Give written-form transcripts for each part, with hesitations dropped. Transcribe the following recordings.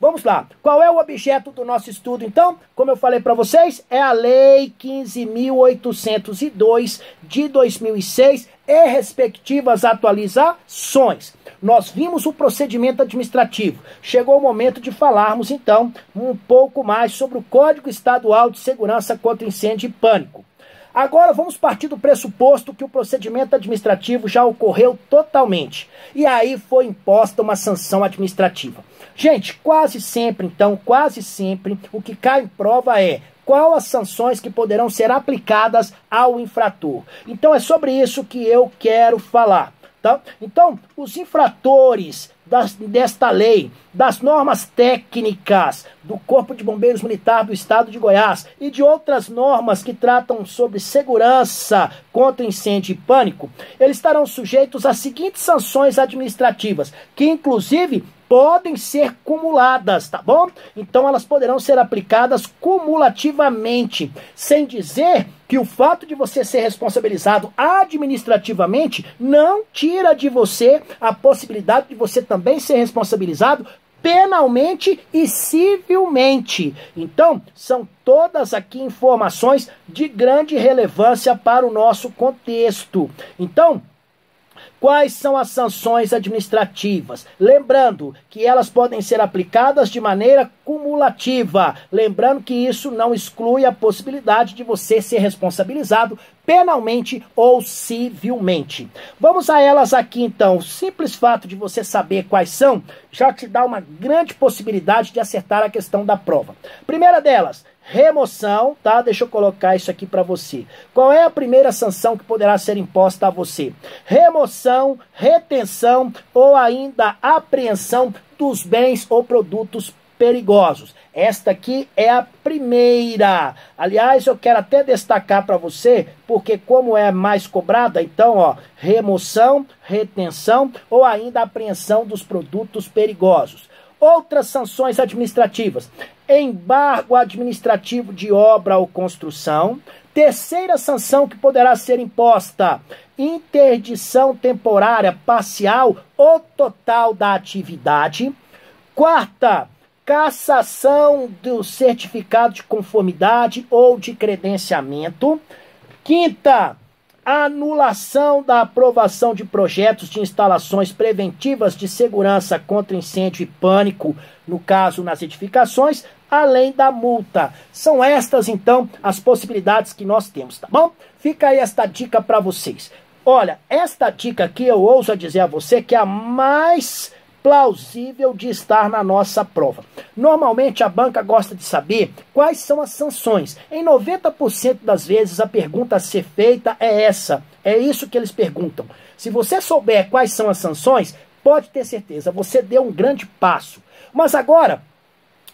Vamos lá. Qual é o objeto do nosso estudo, então? Como eu falei para vocês, é a Lei 15.802 de 2006 e respectivas atualizações. Nós vimos o procedimento administrativo. Chegou o momento de falarmos, então, um pouco mais sobre o Código Estadual de Segurança contra Incêndio e Pânico. Agora vamos partir do pressuposto que o procedimento administrativo já ocorreu totalmente. E aí foi imposta uma sanção administrativa. Gente, quase sempre, o que cai em prova é qual as sanções que poderão ser aplicadas ao infrator. Então é sobre isso que eu quero falar. Tá? Então, os infratores desta lei, das normas técnicas do Corpo de Bombeiros Militar do Estado de Goiás e de outras normas que tratam sobre segurança contra incêndio e pânico, eles estarão sujeitos às seguintes sanções administrativas, que inclusive podem ser cumuladas, tá bom? Então elas poderão ser aplicadas cumulativamente, sem dizer que o fato de você ser responsabilizado administrativamente não tira de você a possibilidade de você também ser responsabilizado penalmente e civilmente. Então, são todas aqui informações de grande relevância para o nosso contexto. Então, quais são as sanções administrativas? Lembrando que elas podem ser aplicadas de maneira cumulativa. Lembrando que isso não exclui a possibilidade de você ser responsabilizado penalmente ou civilmente. Vamos a elas aqui então. O simples fato de você saber quais são já te dá uma grande possibilidade de acertar a questão da prova. Primeira delas, remoção, tá? Deixa eu colocar isso aqui para você. Qual é a primeira sanção que poderá ser imposta a você? Remoção, retenção ou ainda apreensão dos bens ou produtos perigosos. Esta aqui é a primeira. Aliás, eu quero até destacar para você, porque como é mais cobrada, então, ó, remoção, retenção ou ainda apreensão dos produtos perigosos. Outras sanções administrativas: embargo administrativo de obra ou construção. Terceira sanção que poderá ser imposta: interdição temporária, parcial ou total da atividade. Quarta, cassação do certificado de conformidade ou de credenciamento. Quinta, anulação da aprovação de projetos de instalações preventivas de segurança contra incêndio e pânico, no caso nas edificações, além da multa. São estas, então, as possibilidades que nós temos, tá bom? Fica aí esta dica para vocês. Olha, esta dica aqui eu ouso dizer a você que é a mais plausível de estar na nossa prova. Normalmente a banca gosta de saber quais são as sanções. Em 90% das vezes a pergunta a ser feita é essa. É isso que eles perguntam. Se você souber quais são as sanções, pode ter certeza, você deu um grande passo. Mas agora,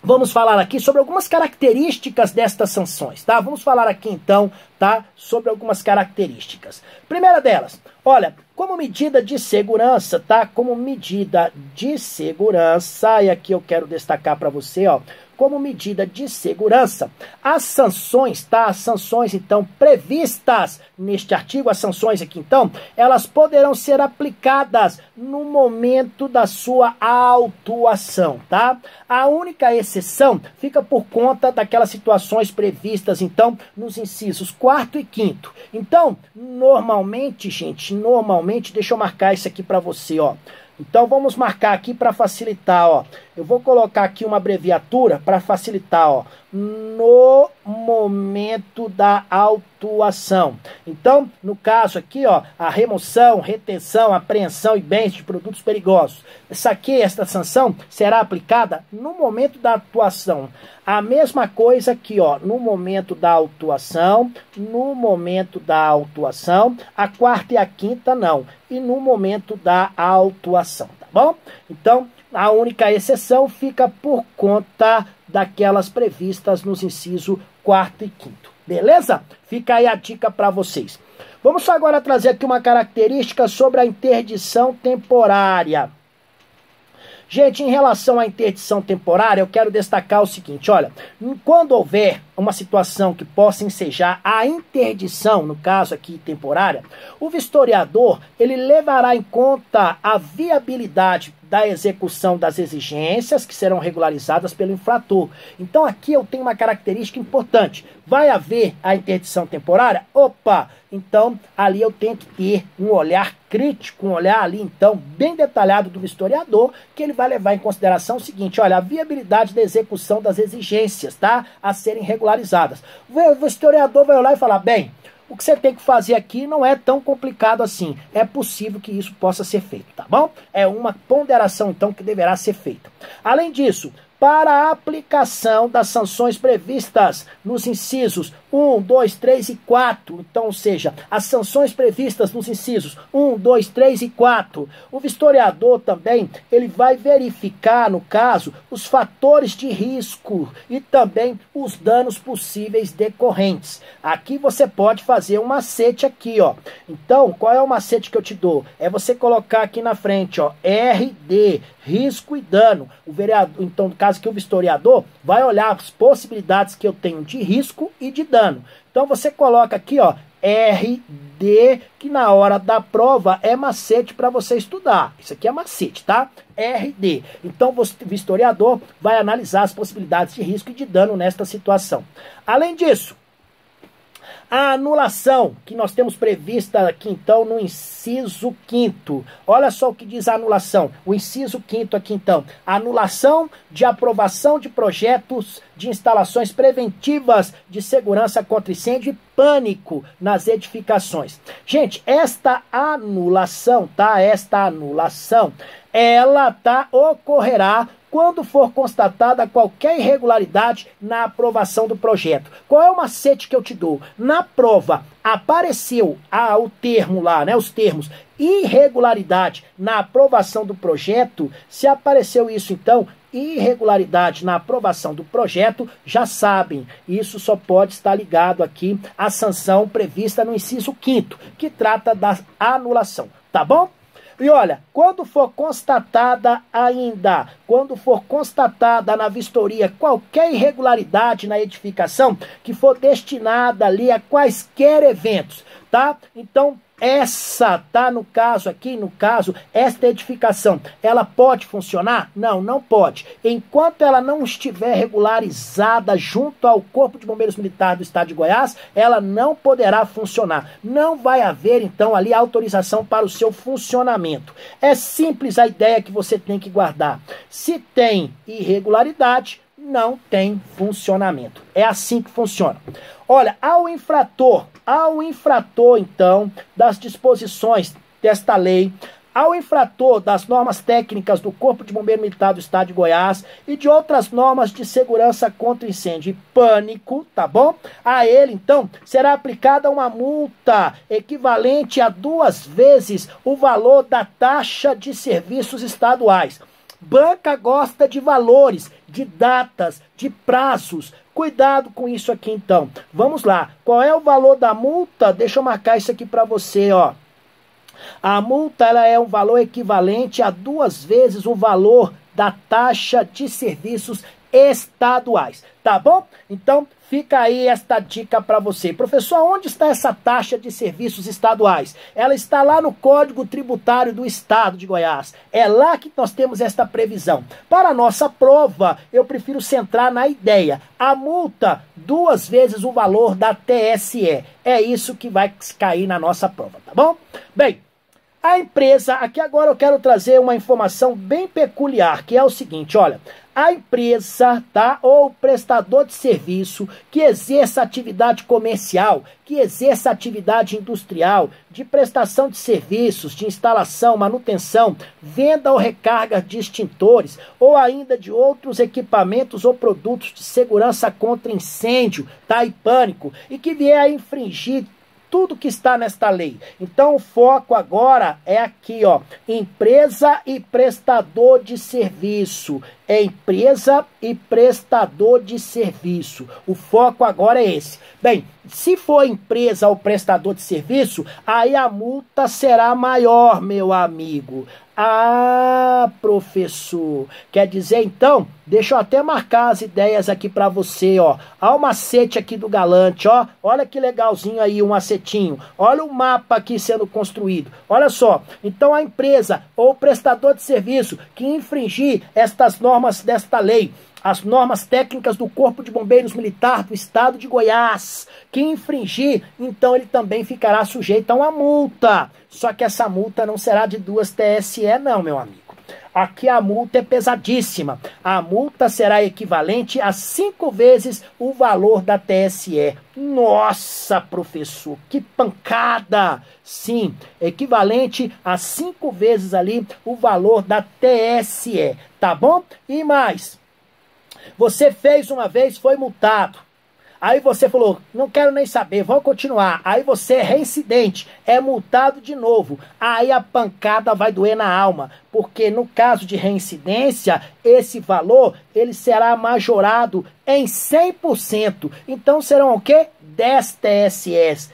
vamos falar aqui sobre algumas características destas sanções, tá? Vamos falar aqui então, tá? Sobre algumas características. Primeira delas, olha, como medida de segurança, tá? Como medida de segurança, e aqui eu quero destacar para você, ó, como medida de segurança, as sanções, tá? As sanções, então, previstas neste artigo, as sanções aqui, então, elas poderão ser aplicadas no momento da sua autuação, tá? A única exceção fica por conta daquelas situações previstas, então, nos incisos 4º e 5º. Então, normalmente, gente, deixa eu marcar isso aqui para você, ó. Então vamos marcar aqui para facilitar, ó. Eu vou colocar aqui uma abreviatura para facilitar, ó. No momento da autuação. Então, no caso aqui, ó, a remoção, retenção, apreensão e bens de produtos perigosos. Esta sanção será aplicada no momento da atuação. A mesma coisa aqui, ó, no momento da autuação, a quarta e a quinta não. E no momento da autuação, tá bom? Então, a única exceção fica por conta daquelas previstas nos incisos 4º e 5º. Beleza? Fica aí a dica para vocês. Vamos agora trazer aqui uma característica sobre a interdição temporária. Gente, em relação à interdição temporária, eu quero destacar o seguinte, olha, quando houver uma situação que possa ensejar a interdição, no caso aqui temporária, o vistoriador, ele levará em conta a viabilidade da execução das exigências que serão regularizadas pelo infrator. Então aqui eu tenho uma característica importante. Vai haver a interdição temporária? Opa! Então ali eu tenho que ter um olhar crítico, um olhar ali então bem detalhado do vistoriador, que ele vai levar em consideração o seguinte, olha, a viabilidade da execução das exigências, tá? A serem regularizadas. O vistoriador vai olhar e falar, bem, o que você tem que fazer aqui não é tão complicado assim. É possível que isso possa ser feito, tá bom? É uma ponderação, então, que deverá ser feita. Além disso, para a aplicação das sanções previstas nos incisos 1, 2, 3 e 4, então, ou seja, as sanções previstas nos incisos 1, 2, 3 e 4, o vistoriador também, ele vai verificar, no caso, os fatores de risco e também os danos possíveis decorrentes. Aqui você pode fazer um macete aqui, ó. Então, qual é o macete que eu te dou? É você colocar aqui na frente, ó, RD, risco e dano. O vereador, então, no caso que o vistoriador vai olhar as possibilidades que eu tenho de risco e de dano. Então você coloca aqui, ó, RD, que na hora da prova é macete para você estudar. Isso aqui é macete, tá? RD. Então o vistoriador vai analisar as possibilidades de risco e de dano nesta situação. Além disso, a anulação, que nós temos prevista aqui, então, no inciso 5º. Olha só o que diz a anulação. O inciso 5º aqui, então. Anulação de aprovação de projetos de instalações preventivas de segurança contra incêndio e pânico nas edificações. Gente, esta anulação, tá? Esta anulação, ela, tá, ocorrerá quando for constatada qualquer irregularidade na aprovação do projeto. Qual é o macete que eu te dou? Na prova, apareceu o termo lá, né, os termos irregularidade na aprovação do projeto, se apareceu isso então, irregularidade na aprovação do projeto, já sabem, isso só pode estar ligado aqui à sanção prevista no inciso 5º, que trata da anulação, tá bom? E olha, quando for constatada na vistoria qualquer irregularidade na edificação que for destinada ali a quaisquer eventos, tá? Então, essa, tá, no caso aqui, esta edificação, ela pode funcionar? Não, não pode. Enquanto ela não estiver regularizada junto ao Corpo de Bombeiros Militar do Estado de Goiás, ela não poderá funcionar. Não vai haver, então, ali autorização para o seu funcionamento. É simples a ideia que você tem que guardar. Se tem irregularidade, não tem funcionamento. É assim que funciona. Olha, ao infrator, então, das disposições desta lei, ao infrator das normas técnicas do Corpo de Bombeiro Militar do Estado de Goiás e de outras normas de segurança contra incêndio e pânico, tá bom? A ele, então, será aplicada uma multa equivalente a 2 vezes o valor da taxa de serviços estaduais. Banca gosta de valores, de datas, de prazos. Cuidado com isso aqui, então. Vamos lá. Qual é o valor da multa? Deixa eu marcar isso aqui para você, ó. A multa, ela é um valor equivalente a 2 vezes o valor da taxa de serviços estaduais, tá bom? Então, fica aí esta dica para você. Professor, onde está essa taxa de serviços estaduais? Ela está lá no Código Tributário do Estado de Goiás. É lá que nós temos esta previsão. Para a nossa prova, eu prefiro centrar na ideia. A multa, 2 vezes o valor da TSE. É isso que vai cair na nossa prova, tá bom? Bem, a empresa, aqui agora eu quero trazer uma informação bem peculiar, que é o seguinte, olha, a empresa, tá, ou prestador de serviço que exerça atividade comercial, que exerça atividade industrial, de prestação de serviços, de instalação, manutenção, venda ou recarga de extintores, ou ainda de outros equipamentos ou produtos de segurança contra incêndio, tá, e pânico, e que vier a infringir tudo que está nesta lei. Então o foco agora é aqui, ó, empresa e prestador de serviço. É empresa e prestador de serviço. O foco agora é esse. Bem, se for empresa ou prestador de serviço, aí a multa será maior, meu amigo. Ah, professor, quer dizer então, deixa eu até marcar as ideias aqui para você, ó. Olha o macete aqui do Galante, ó. Olha que legalzinho aí, um macetinho. Olha o mapa aqui sendo construído. Olha só, então a empresa ou o prestador de serviço que infringir estas normas desta lei, as normas técnicas do Corpo de Bombeiros Militar do Estado de Goiás, que infringir, então ele também ficará sujeito a uma multa. Só que essa multa não será de 2 TSE não, meu amigo. Aqui a multa é pesadíssima. A multa será equivalente a 5 vezes o valor da TSE. Nossa, professor, que pancada! Sim, equivalente a 5 vezes ali o valor da TSE, tá bom? E mais, você fez uma vez, foi multado. Aí você falou, não quero nem saber, vou continuar. Aí você é reincidente, é multado de novo. Aí a pancada vai doer na alma. Porque no caso de reincidência, esse valor ele será majorado em 100%. Então serão o quê? 10 TSEs.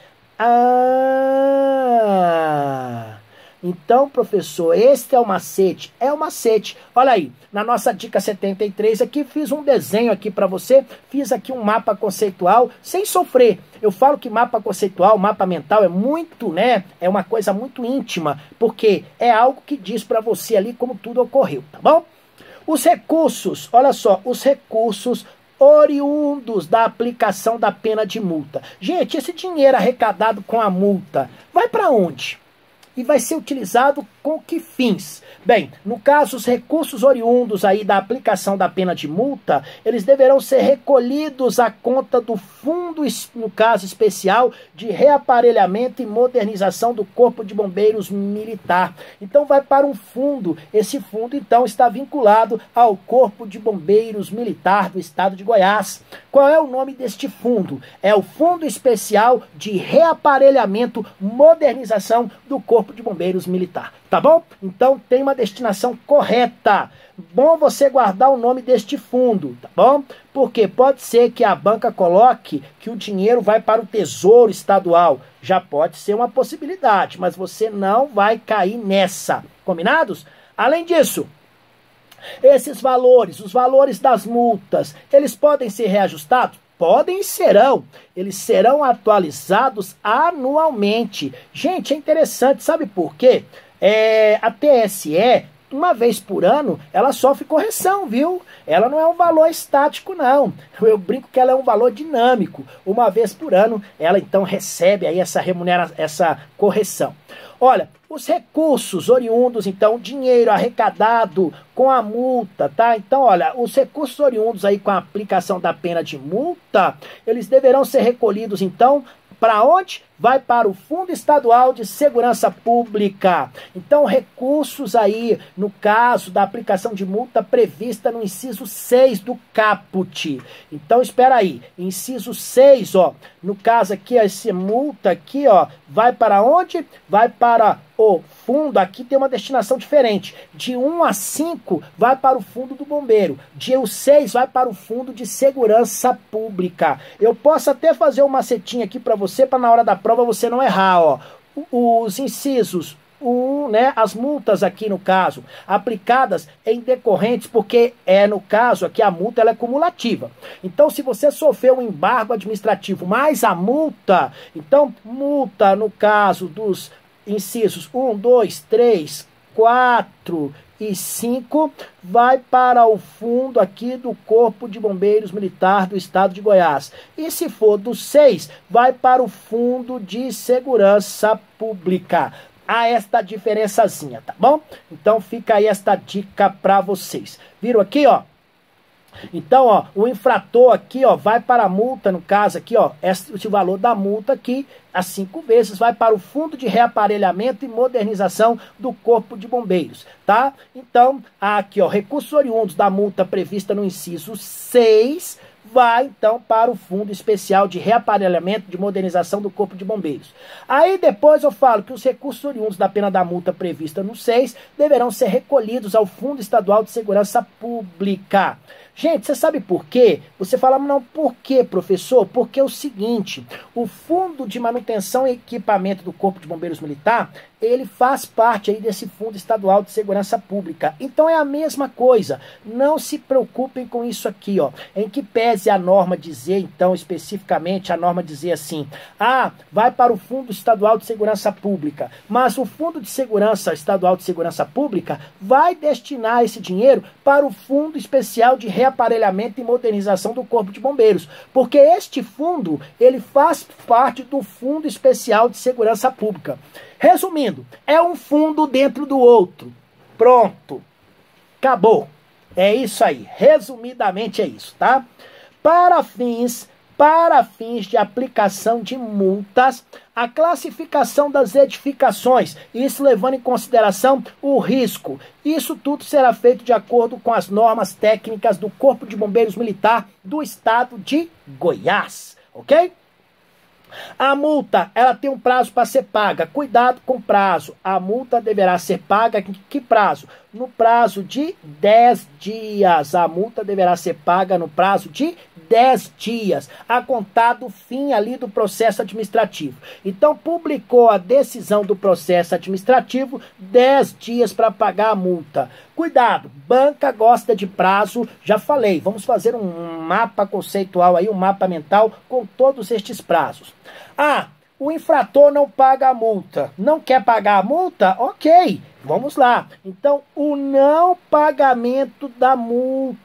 Então, professor, este é o macete. É o macete. Olha aí, na nossa dica 73 aqui, fiz um desenho aqui para você. Fiz aqui um mapa conceitual, sem sofrer. Eu falo que mapa conceitual, mapa mental é muito, né? É uma coisa muito íntima, porque é algo que diz para você ali como tudo ocorreu, tá bom? Os recursos, olha só, os recursos oriundos da aplicação da pena de multa. Gente, esse dinheiro arrecadado com a multa vai para onde? E vai ser utilizado com que fins? Bem, no caso, os recursos oriundos aí da aplicação da pena de multa, eles deverão ser recolhidos à conta do Fundo, no caso especial, de reaparelhamento e modernização do Corpo de Bombeiros Militar. Então vai para um fundo. Esse fundo, então, está vinculado ao Corpo de Bombeiros Militar do Estado de Goiás. Qual é o nome deste fundo? É o Fundo Especial de Reaparelhamento, Modernização do Corpo de Bombeiros Militar, tá bom? Então tem uma destinação correta. Bom você guardar o nome deste fundo, tá bom? Porque pode ser que a banca coloque que o dinheiro vai para o Tesouro Estadual. Já pode ser uma possibilidade, mas você não vai cair nessa. Combinados? Além disso, esses valores, os valores das multas, eles podem ser reajustados? Podem e serão. Eles serão atualizados anualmente. Gente, é interessante, sabe por quê? A TSE, uma vez por ano, ela sofre correção, viu? Ela não é um valor estático, não. Eu brinco que ela é um valor dinâmico. Uma vez por ano, ela então recebe aí essa correção. Olha, os recursos oriundos, então, dinheiro arrecadado com a multa, tá? Então, olha, os recursos oriundos aí com a aplicação da pena de multa, eles deverão ser recolhidos, então, para onde? Vai para o Fundo Estadual de Segurança Pública. Então, recursos aí, no caso da aplicação de multa prevista no inciso 6 do caput. Então, espera aí. Inciso 6, ó. No caso aqui, essa multa aqui, ó, vai para onde? Vai para o fundo, aqui tem uma destinação diferente. De 1 a 5 vai para o fundo do bombeiro. De 6 vai para o fundo de segurança pública. Eu posso até fazer um macetinho aqui para você, para na hora da prova você não errar, ó. Os incisos, né, as multas aqui no caso, aplicadas em decorrentes, porque no caso aqui a multa ela é cumulativa. Então se você sofreu um embargo administrativo mais a multa, então multa no caso dos incisos 1, 2, 3, 4 e 5 vai para o fundo aqui do Corpo de Bombeiros Militar do Estado de Goiás. E se for do 6, vai para o Fundo de Segurança Pública. Há esta diferençazinha, tá bom? Então fica aí esta dica para vocês. Viram aqui, ó? Então, ó, o infrator aqui, ó, vai para a multa, no caso aqui, ó, esse valor da multa aqui, as 5 vezes, vai para o Fundo de Reaparelhamento e Modernização do Corpo de Bombeiros, tá? Então, aqui, ó, recursos oriundos da multa prevista no inciso 6, vai, então, para o Fundo Especial de Reaparelhamento de Modernização do Corpo de Bombeiros. Aí, depois eu falo que os recursos oriundos da pena da multa prevista no 6 deverão ser recolhidos ao Fundo Estadual de Segurança Pública. Gente, você sabe por quê? Você fala, não, por quê, professor? Porque é o seguinte, o Fundo de Manutenção e Equipamento do Corpo de Bombeiros Militar, ele faz parte aí desse Fundo Estadual de Segurança Pública. Então é a mesma coisa. Não se preocupem com isso aqui, ó. Em que pese a norma dizer, então, especificamente, a norma dizer assim, vai para o Fundo Estadual de Segurança Pública, mas o Fundo de Segurança Estadual de Segurança Pública vai destinar esse dinheiro para o Fundo Especial de Reaparelhamento e Modernização do Corpo de Bombeiros, porque este fundo, ele faz parte do Fundo Especial de Segurança Pública. Resumindo, é um fundo dentro do outro. Pronto. Acabou. É isso aí. Resumidamente é isso, tá? Para fins de aplicação de multas, a classificação das edificações, isso levando em consideração o risco. Isso tudo será feito de acordo com as normas técnicas do Corpo de Bombeiros Militar do Estado de Goiás, ok? A multa, ela tem um prazo para ser paga. Cuidado com o prazo. A multa deverá ser paga em que prazo? No prazo de 10 dias. A multa deverá ser paga no prazo de 10 dias, a contar do fim ali do processo administrativo. Então, publicou a decisão do processo administrativo, 10 dias para pagar a multa. Cuidado, banca gosta de prazo, já falei, vamos fazer um mapa conceitual aí, um mapa mental com todos estes prazos. O infrator não paga a multa. Não quer pagar a multa? Ok, vamos lá. Então, o não pagamento da multa.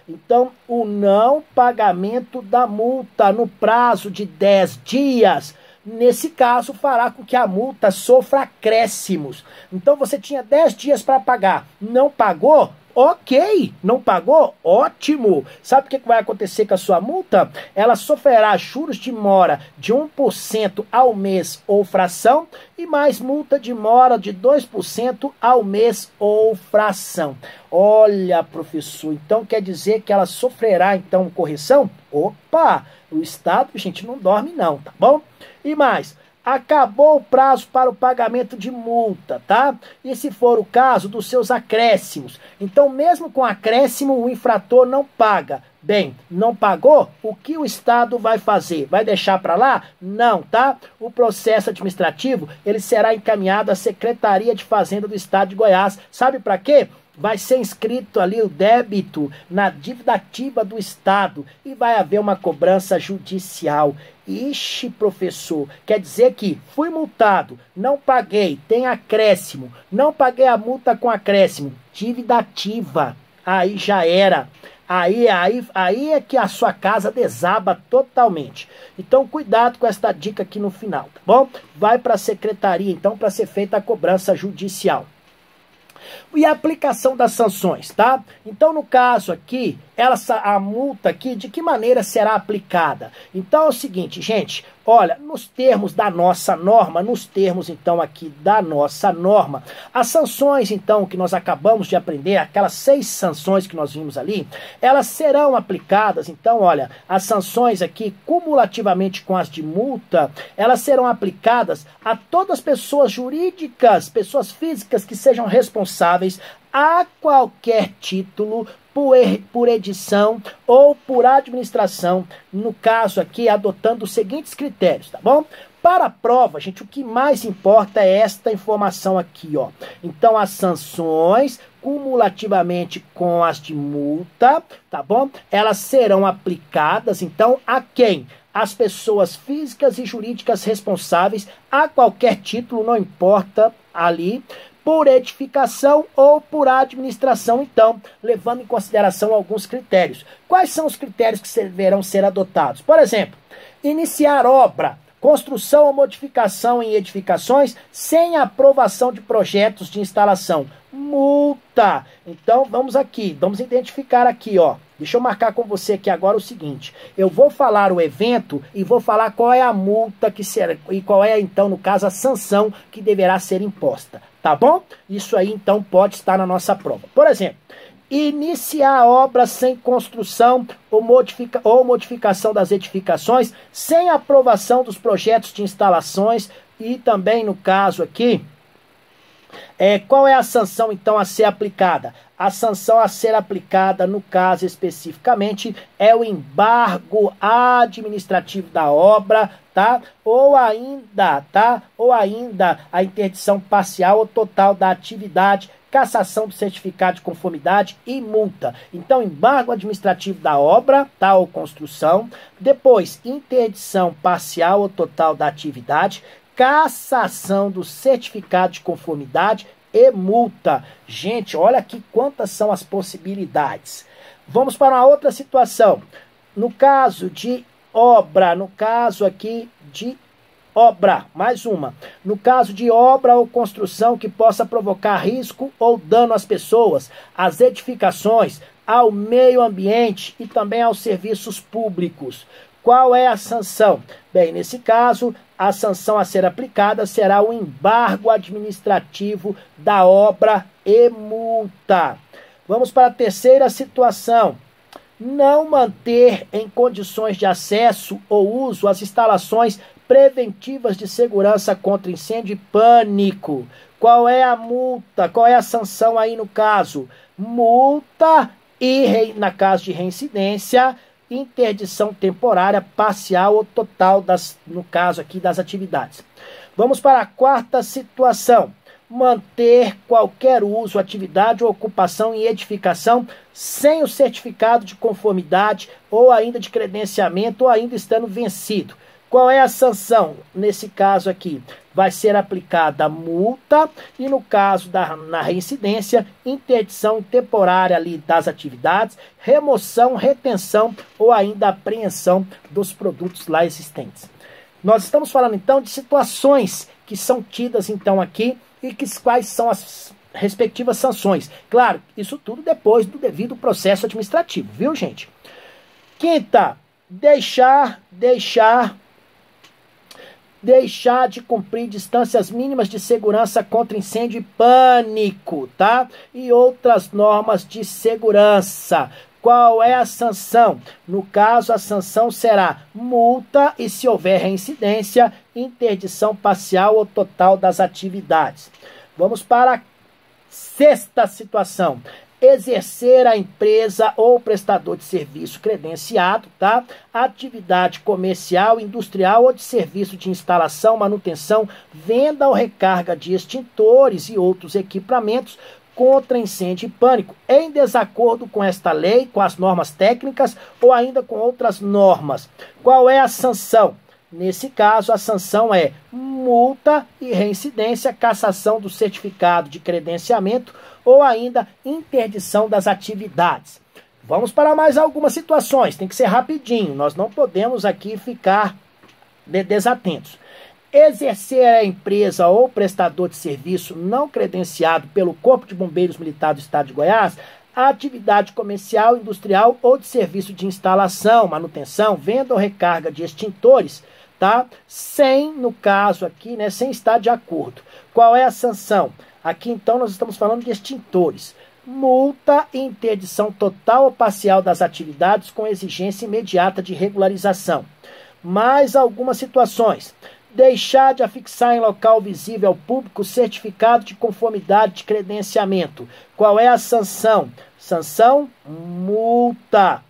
Então, o não pagamento da multa no prazo de 10 dias, nesse caso, fará com que a multa sofra acréscimos. Então, você tinha 10 dias para pagar. Não pagou? Ok, não pagou? Ótimo! Sabe o que vai acontecer com a sua multa? Ela sofrerá juros de mora de 1% ao mês ou fração e mais multa de mora de 2% ao mês ou fração. Olha, professor, então quer dizer que ela sofrerá, então, correção? Opa! O Estado, gente, não dorme não, tá bom? E mais... acabou o prazo para o pagamento de multa, tá? E se for o caso, dos seus acréscimos. Então, mesmo com acréscimo, o infrator não paga. Bem, não pagou? O que o Estado vai fazer? Vai deixar para lá? Não, tá? O processo administrativo, ele será encaminhado à Secretaria de Fazenda do Estado de Goiás. Sabe para quê? Vai ser inscrito ali o débito na dívida ativa do Estado e vai haver uma cobrança judicial. Ixi, professor, quer dizer que fui multado, não paguei, tem acréscimo, não paguei a multa com acréscimo, dívida ativa, aí já era. Aí é que a sua casa desaba totalmente. Então, cuidado com esta dica aqui no final, tá bom? Vai para a secretaria, então, para ser feita a cobrança judicial. E a aplicação das sanções, tá? Então, no caso aqui, a multa aqui, de que maneira será aplicada? Então, é o seguinte, gente, olha, nos termos da nossa norma, as sanções, então, que nós acabamos de aprender, aquelas 6 sanções que nós vimos ali, elas serão aplicadas, então, olha, as sanções aqui, cumulativamente com as de multa, elas serão aplicadas a todas as pessoas jurídicas, pessoas físicas que sejam responsáveis a qualquer título, por edição ou por administração, no caso aqui, adotando os seguintes critérios, tá bom? Para a prova, gente, o que mais importa é esta informação aqui, ó. Então, as sanções, cumulativamente com as de multa, tá bom? Elas serão aplicadas, então, a quem? As pessoas físicas e jurídicas responsáveis a qualquer título, não importa ali, por edificação ou por administração, então, levando em consideração alguns critérios. Quais são os critérios que deverão ser adotados? Por exemplo, iniciar obra, construção ou modificação em edificações sem aprovação de projetos de instalação. Multa. Então, vamos identificar aqui, ó. Deixa eu marcar com você aqui agora o seguinte. Eu vou falar o evento e vou falar qual é a multa que será, e qual é, então, no caso, a sanção que deverá ser imposta. Tá bom? Isso aí, então, pode estar na nossa prova. Por exemplo, iniciar a obra sem construção ou modificação das edificações, sem aprovação dos projetos de instalações e também, no caso aqui, qual é a sanção, então, a ser aplicada? A sanção a ser aplicada, no caso especificamente, é o embargo administrativo da obra, tá? Ou ainda a interdição parcial ou total da atividade, cassação do certificado de conformidade e multa. Então, embargo administrativo da obra, tá? Ou construção. Depois, interdição parcial ou total da atividade, cassação do certificado de conformidade e multa. Gente, olha aqui quantas são as possibilidades. Vamos para uma outra situação. No caso de obra, mais uma. No caso de obra ou construção que possa provocar risco ou dano às pessoas, às edificações, ao meio ambiente e também aos serviços públicos. Qual é a sanção? Bem, nesse caso, a sanção a ser aplicada será o embargo administrativo da obra e multa. Vamos para a terceira situação. Não manter em condições de acesso ou uso as instalações preventivas de segurança contra incêndio e pânico. Qual é a multa? Qual é a sanção aí no caso? Multa e, na caso de reincidência, interdição temporária, parcial ou total, no caso aqui das atividades. Vamos para a quarta situação. Manter qualquer uso, atividade ou ocupação em edificação sem o certificado de conformidade ou ainda de credenciamento ou ainda estando vencido. Qual é a sanção? Nesse caso aqui, vai ser aplicada multa e no caso na reincidência, interdição temporária ali das atividades, remoção, retenção ou ainda apreensão dos produtos lá existentes. Nós estamos falando então de situações que são tidas então aqui e quais são as respectivas sanções. Claro, isso tudo depois do devido processo administrativo, viu, gente? Quinta, deixar de cumprir distâncias mínimas de segurança contra incêndio e pânico, tá? E outras normas de segurança. Qual é a sanção? No caso, a sanção será multa e, se houver reincidência, interdição parcial ou total das atividades. Vamos para a sexta situação. Exercer a empresa ou prestador de serviço credenciado, tá? Atividade comercial, industrial ou de serviço de instalação, manutenção, venda ou recarga de extintores e outros equipamentos contra incêndio e pânico, em desacordo com esta lei, com as normas técnicas ou ainda com outras normas. Qual é a sanção? Nesse caso, a sanção é multa e reincidência, cassação do certificado de credenciamento ou ainda interdição das atividades. Vamos para mais algumas situações, tem que ser rapidinho, nós não podemos aqui ficar desatentos. Exercer a empresa ou prestador de serviço não credenciado pelo Corpo de Bombeiros Militar do Estado de Goiás, a atividade comercial, industrial ou de serviço de instalação, manutenção, venda ou recarga de extintores, tá? Sem, no caso aqui, né, sem estar de acordo. Qual é a sanção? Aqui, então, nós estamos falando de extintores. Multa e interdição total ou parcial das atividades com exigência imediata de regularização. Mais algumas situações. Deixar de afixar em local visível ao público certificado de conformidade de credenciamento. Qual é a sanção? Sanção, multa.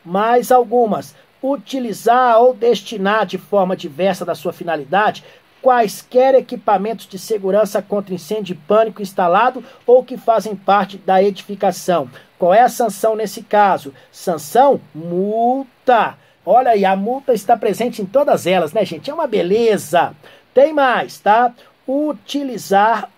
Mais algumas. Utilizar ou destinar de forma diversa da sua finalidade quaisquer equipamentos de segurança contra incêndio e pânico instalado ou que fazem parte da edificação. Qual é a sanção nesse caso? Sanção, multa. Olha aí, a multa está presente em todas elas, né, gente? É uma beleza. Tem mais, tá? Utilizar,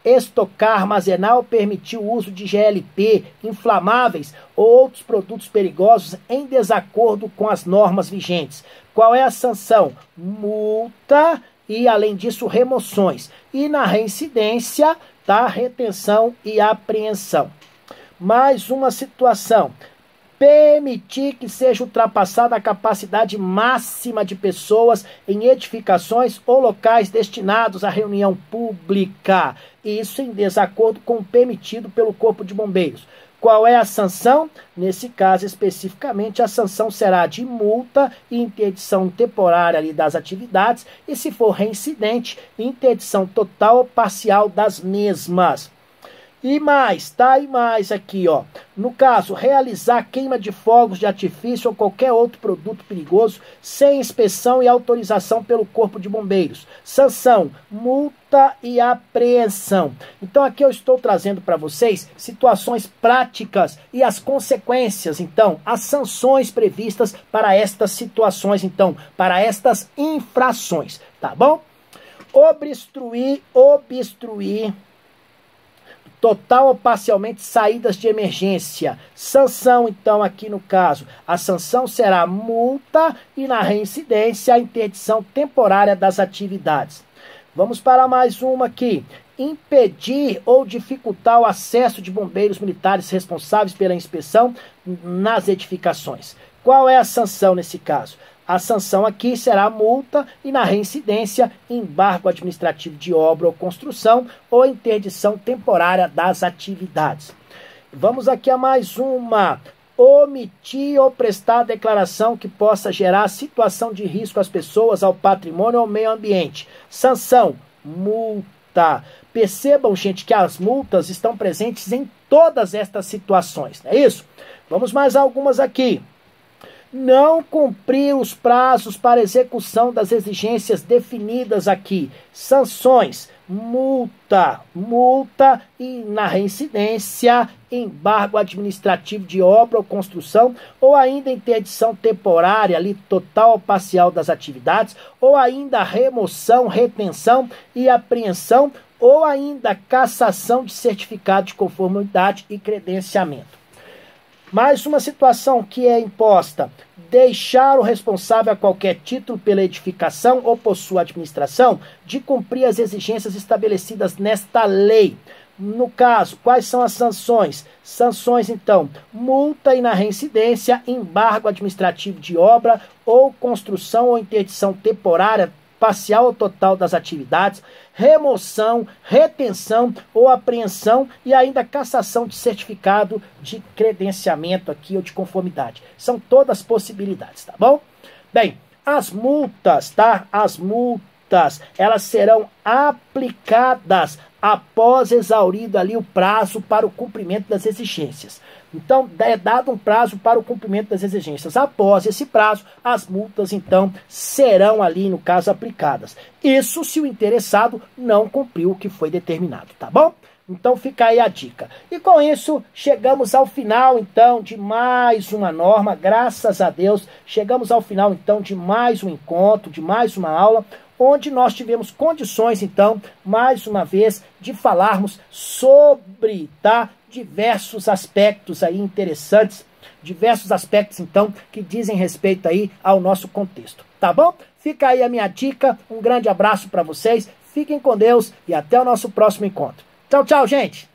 estocar, armazenar ou permitir o uso de GLP, inflamáveis ou outros produtos perigosos em desacordo com as normas vigentes. Qual é a sanção? Multa e, além disso, remoções. E na reincidência, tá? Retenção e apreensão. Mais uma situação. Permitir que seja ultrapassada a capacidade máxima de pessoas em edificações ou locais destinados à reunião pública. Isso em desacordo com o permitido pelo Corpo de Bombeiros. Qual é a sanção? Nesse caso especificamente, a sanção será de multa e interdição temporária ali das atividades e, se for reincidente, interdição total ou parcial das mesmas. E mais, tá? E mais aqui, ó. No caso, realizar queima de fogos de artifício ou qualquer outro produto perigoso sem inspeção e autorização pelo Corpo de Bombeiros. Sanção, multa e apreensão. Então aqui eu estou trazendo para vocês situações práticas e as consequências, então, as sanções previstas para estas situações, então, para estas infrações, tá bom? Obstruir total ou parcialmente saídas de emergência. Sanção, então, aqui no caso, a sanção será multa e na reincidência a interdição temporária das atividades. Vamos para mais uma aqui. Impedir ou dificultar o acesso de bombeiros militares responsáveis pela inspeção nas edificações. Qual é a sanção nesse caso? A sanção aqui será multa e na reincidência, embargo administrativo de obra ou construção ou interdição temporária das atividades. Vamos aqui a mais uma. Omitir ou prestar declaração que possa gerar situação de risco às pessoas, ao patrimônio ou ao meio ambiente. Sanção, multa. Percebam, gente, que as multas estão presentes em todas estas situações, não é isso? Vamos mais algumas aqui. Não cumprir os prazos para execução das exigências definidas aqui. Sanções, multa e na reincidência, embargo administrativo de obra ou construção, ou ainda interdição temporária, ali, total ou parcial das atividades, ou ainda remoção, retenção e apreensão, ou ainda cassação de certificado de conformidade e credenciamento. Mais uma situação que é imposta: deixar o responsável a qualquer título pela edificação ou por sua administração de cumprir as exigências estabelecidas nesta lei. No caso, quais são as sanções? Sanções, então, multa e na reincidência, embargo administrativo de obra ou construção ou interdição temporária, parcial ou total das atividades, remoção, retenção ou apreensão e ainda cassação de certificado de credenciamento aqui ou de conformidade. São todas possibilidades, tá bom? Bem, as multas, tá? As multas, elas serão aplicadas após exaurido ali o prazo para o cumprimento das exigências. Então, é dado um prazo para o cumprimento das exigências. Após esse prazo, as multas, então, serão ali, no caso, aplicadas. Isso se o interessado não cumpriu o que foi determinado, tá bom? Então, fica aí a dica. E com isso, chegamos ao final, então, de mais uma norma. Graças a Deus, chegamos ao final, então, de mais um encontro, de mais uma aula, onde nós tivemos condições, então, mais uma vez, de falarmos sobre, tá, diversos aspectos aí interessantes, diversos aspectos, então, que dizem respeito aí ao nosso contexto, tá bom? Fica aí a minha dica, um grande abraço para vocês, fiquem com Deus e até o nosso próximo encontro. Tchau, tchau, gente!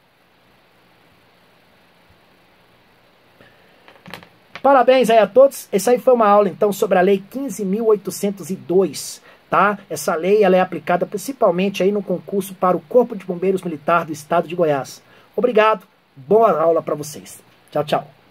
Parabéns aí a todos, essa aí foi uma aula, então, sobre a Lei 15.802, tá? Essa lei, ela é aplicada principalmente aí no concurso para o Corpo de Bombeiros Militar do Estado de Goiás. Obrigado, boa aula para vocês. Tchau, tchau.